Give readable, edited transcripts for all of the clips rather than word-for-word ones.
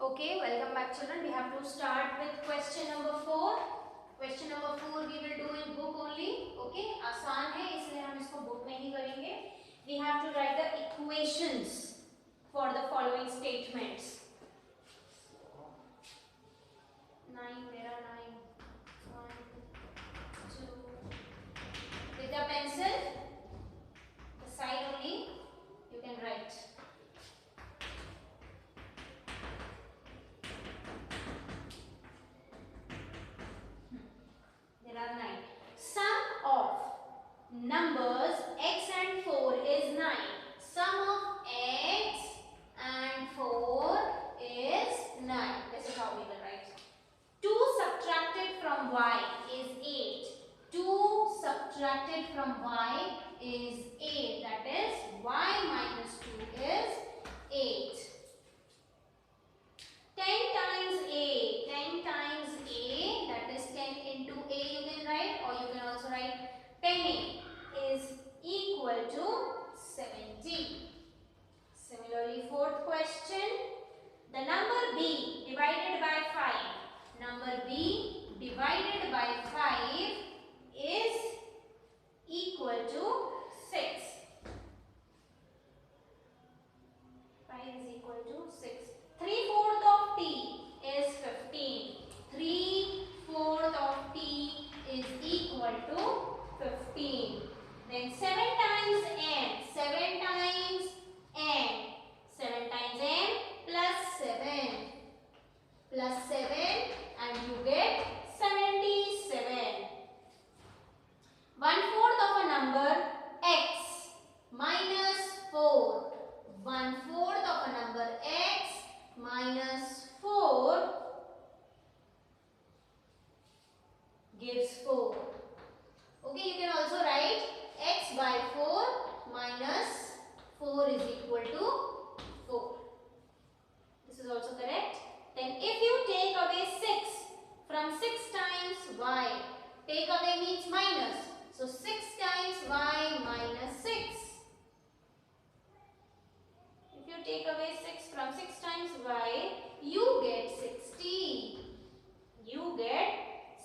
Okay, welcome back children. We have to start with question number 4. Question number 4 we will do in book only. Okay, आसान है इसलिए हम इसको book में ही करेंगे. We have to write the equations for the following statements. 9 मेरा 9 1 2 with the pencil the side only you can write. There are 9. Sum of numbers x and 4 is 9. Sum of x and 4 is 9. This is how we will write. 2 subtracted from y is 8. 2 subtracted from y is 8. That is y minus 2 is 8. 10 times a, 10 times a, that is 10 into a you can write, or you can also write 10a is equal to 70. Similarly, fourth question, the number b divided by 5, number b divided by 5 is equal to 6. 5 is equal to 6. 3/4 of t is 15. 3/4 of t is equal to 15. Then 7 times n. 7 times n. 7 times n plus 7. Plus 7 and you get 77. 1/4 of a number x minus 4. 1/4 of a number x minus 4 gives 4. Okay, you can also write x by 4 minus 4 is equal to 4. This is also correct. Then if you take away 6 from 6 times y, take away means minus. So 6 times y minus 6. If you take away 6 from 6 times y, you get 60. You get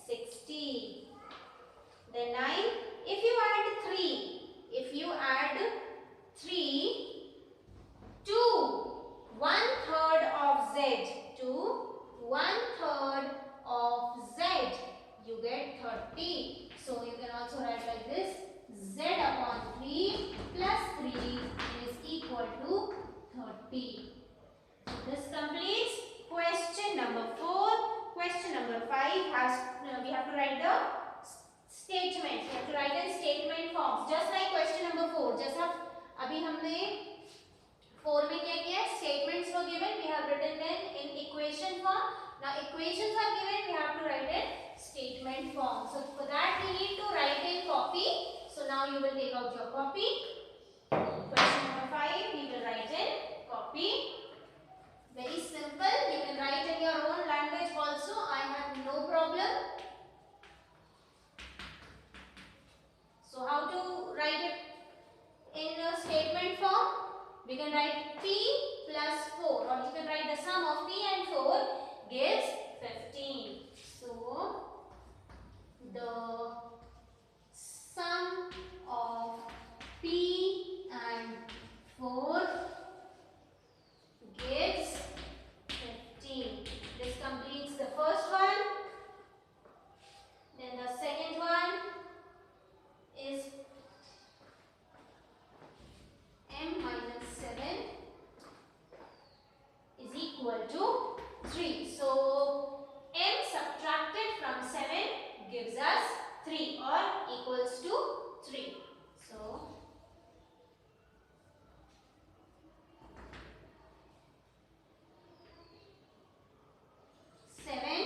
60. Then 9. If you add 3, if you add 3 to 1/3 of z, to 1/3 of z, you get 30. So you can also write like this, z upon 3 plus 3 is equal to 30. This completes question number 4. Question number 5 has we have to write the statements. We have to write in statement forms just like question number 4. जैसा अभी हमने 4 में क्या किया, statements were given, we have written them in equation form. Now equations are given, we have to write in statement form. So for that we need to write in copy. So now you will take out your copy. Question number 5 we will write in copy. Very simple. You can write in your own language also. I have no problem. So how to write it in a statement form? We can write p plus 4, or you can write the sum of p and 4 gives 15. So the sum of p and 4 gives 15. This completes the first one. Then the second one is m minus 7 is equal to 3. So m subtracted from 7 gives us 3 or equals to 3. So 7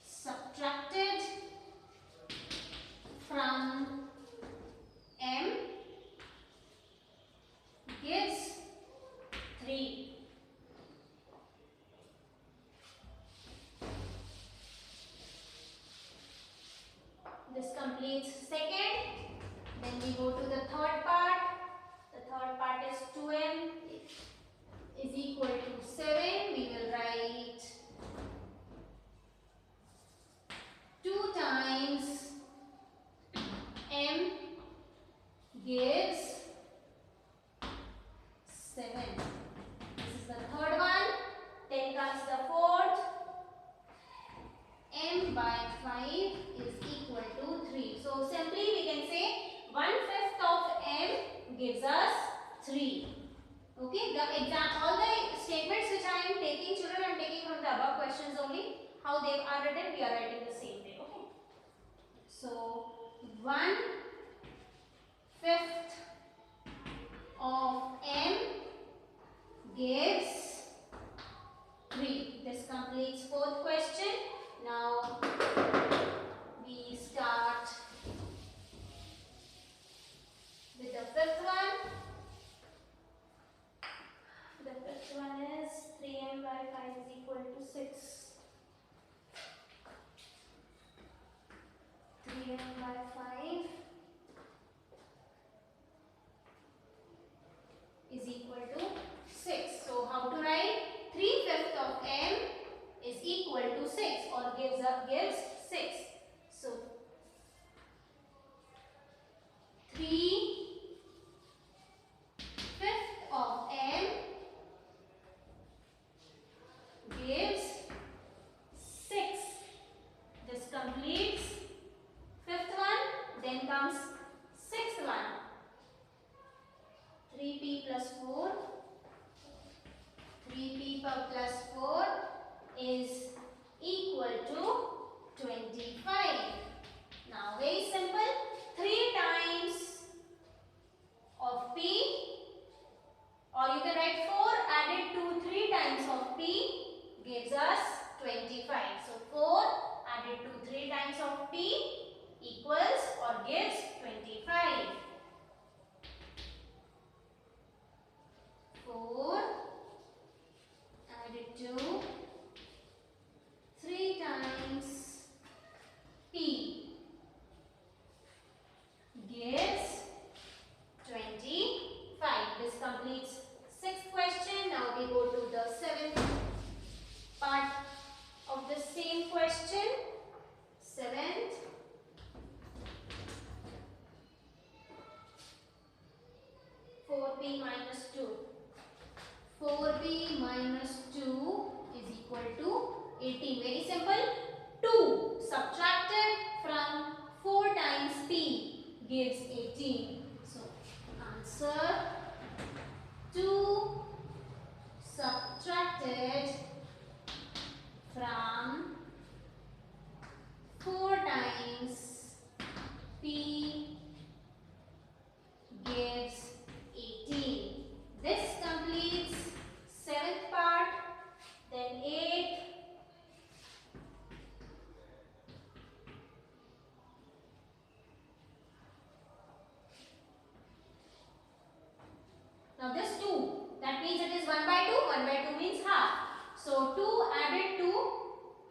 subtracted from m gives 3. This completes second. Then we go to the third part. The third part is 2m is equal to 7. We 7. This is the third one. Then comes the fourth. M by 5 is equal to 3. So simply we can say 1/5 of M gives us 3. Okay, all the statements which I am taking, children, I am taking from the above questions only. How they are written, we are writing the same way. Okay. So 1/5 of M gives 3. This completes fourth question. Now we start with the fifth one. The fifth one is 3m by 5 is equal to 6. 3m by 5 is equal to 6. So how to write? 3/5 of m is equal to 6 or gives 6. So 3/5 of m gives 6. This completes fifth one. Then comes sixth one. 3p plus 4. 3p plus 4 is equal to 25. Now very simple. 3 times of p, or you can write 4 added to 3 times of p gives us 25. So 4 added to 3 times of p equals or gives 25. 4 added to 3 times p gives 25. This completes sixth question. Now we go to the seventh part of the same question. Seventh. 4p minus 2. 4p minus 2 is equal to 18. Very simple. 2 subtracted from 4 times p gives 18. So answer 2 subtracted from 4 times p gives 18. This completes seventh part. Then eighth. Now this 2, that means it is 1 by 2. 1 by 2 means half. So 2 added to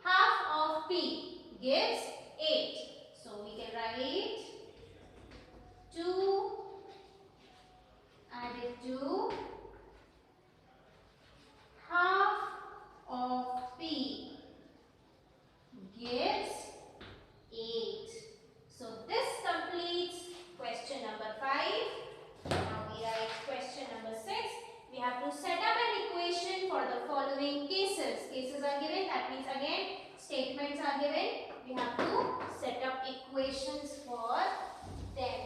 half of p gives 8. So we can write 2 added to half of p gives 8. So this completes question number 5. Now we write question number 6. We have to set up an equation for the following cases. Cases are given, that means again statements are given. We have to set up equations for them.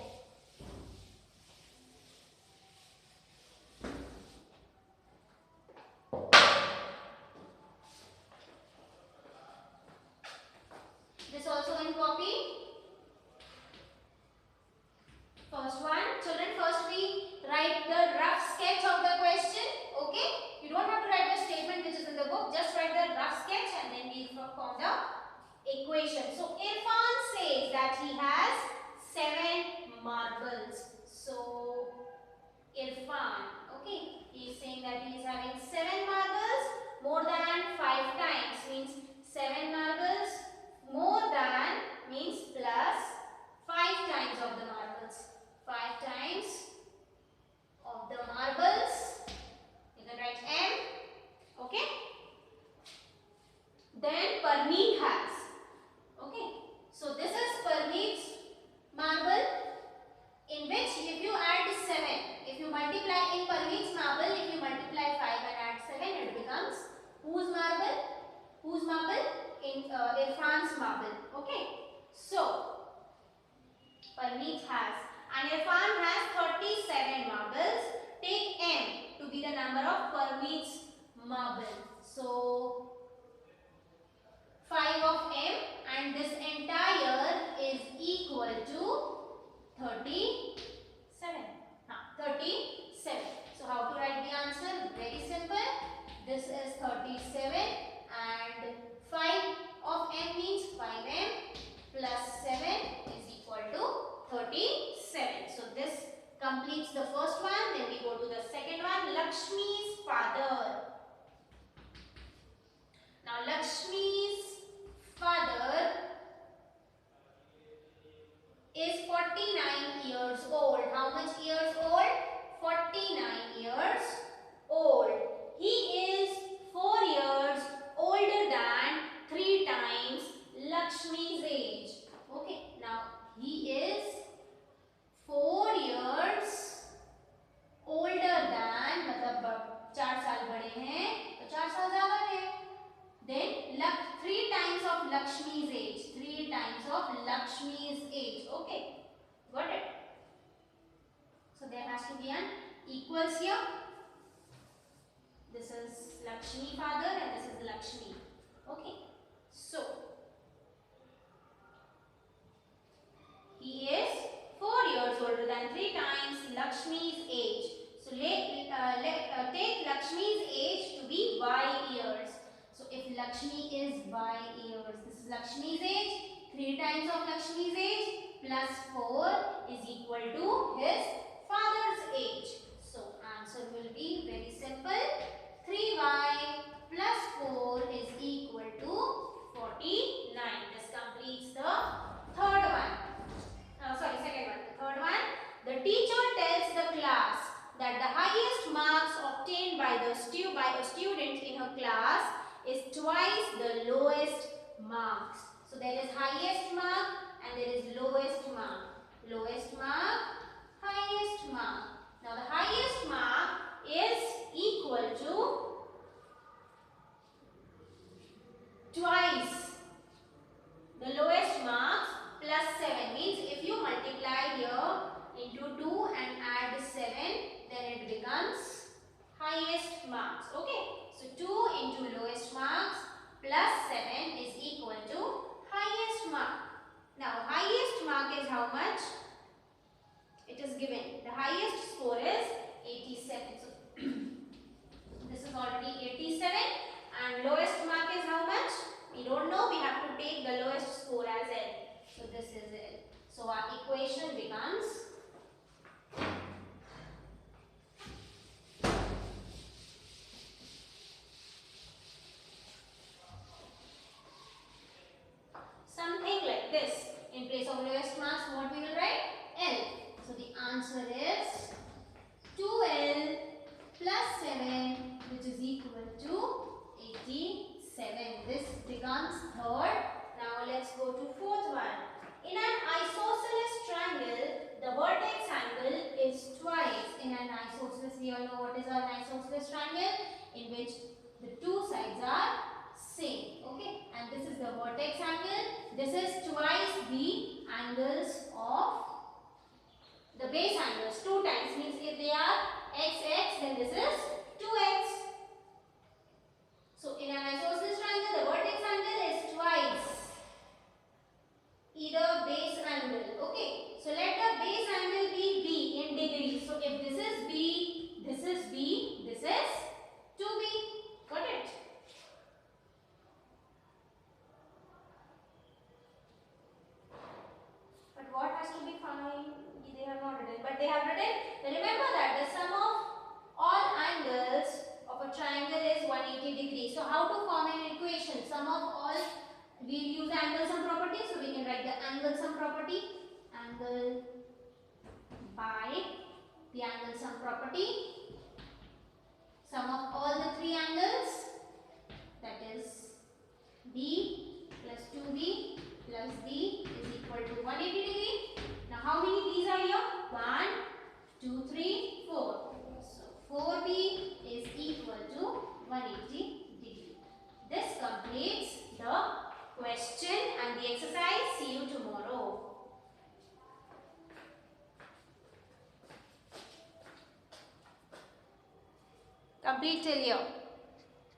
This also in copy. First one, children, first we write the rough sketch of the question. Okay, you don't have to write the statement which is in the book, just write the rough sketch and then we form the equation. So Irfan says that he has 7 marbles. So Irfan, okay, he is saying that he is having 7 marbles more than 5 times, means 7 marbles more than means plus 5 times of the marbles. 5 times of the marbles. You can write M. Okay. Then Parneet has. Okay. So this is Parneet's marble, in which if you add 7, if you multiply in Parneet's marble, if you multiply a farm has 37 marbles. Take m to be the number of Parmeet's marble. So 5 of m and this entire is equal to 37. 37. So how to write the answer? Very simple. This is 37 and 5 of m means 5m plus 7 is equal to 37. So this completes the first one. Then we go to the second one. Lakshmi's father. Now Lakshmi's father is 49 years old. How much years old? 49 years old. He is 4 years older than 3 times Lakshmi's age. Okay, now he is 4 years older than, मतलब 4 साल बड़े हैं तो 4 साल ज़्यादा है. Then 3 times of Lakshmi's age. 3 times of Lakshmi's age. Okay, got it? So there has to be an equals here. This is Lakshmi father and this is Lakshmi. Okay, so he is 4 years older than 3 times Lakshmi's age. So take Lakshmi's age to be y years. So if Lakshmi is y years, this is Lakshmi's age. 3 times of Lakshmi's age plus 4 is equal to his father's age. So answer will be very simple. 3y plus 4 is equal to 49. This completes the third one. Second one. The third one. The teacher tells the class that the highest marks obtained by a student in her class is twice the lowest marks. So there is highest mark and there is lowest mark. Lowest mark, highest mark. Now the highest mark is equal to twice the lowest marks plus 7. Means if you multiply here into 2 and add 7, then it becomes highest marks. Okay, so 2 into lowest marks plus 7 is equal to highest mark. Now highest mark is how much? It is given. The highest score is 87. So this is already 87 and lowest mark is how much? We don't know. We have to take the lowest score as L. So this is L. So our equation becomes something like this. In place of lowest marks, what we will write? L. So the answer is 2L plus 7, which is equal to 87. This becomes third. Now let's go to fourth one. In an isosceles triangle, the vertex angle is twice. In an isosceles, we all know what is an isosceles triangle, in which the two sides are same. Okay, and this is the vertex angle. This is twice the angles of the base angles. 2 times means if they are x, then this is 2x. So in an isosceles triangle, the vertex angle is twice either base angle. Okay, so let the base angle be b in degrees. So if this is b, this is b, this is 2b. Got it? But what has to be found? They have not written, but they have written. Remember that the sum of all angles of a triangle is 180 degrees. So how to form an equation? Sum of all, we use the angle sum property, so we can write the angle sum property. Angle by the angle sum property. Sum of all the 3 angles, that is b plus 2b plus b is equal to 180 degree. Now how many b's are here? 1, 2, 3, 4. So 4b is equal to 180 degree. This completes the question and the exercise. See you tomorrow. complete till here.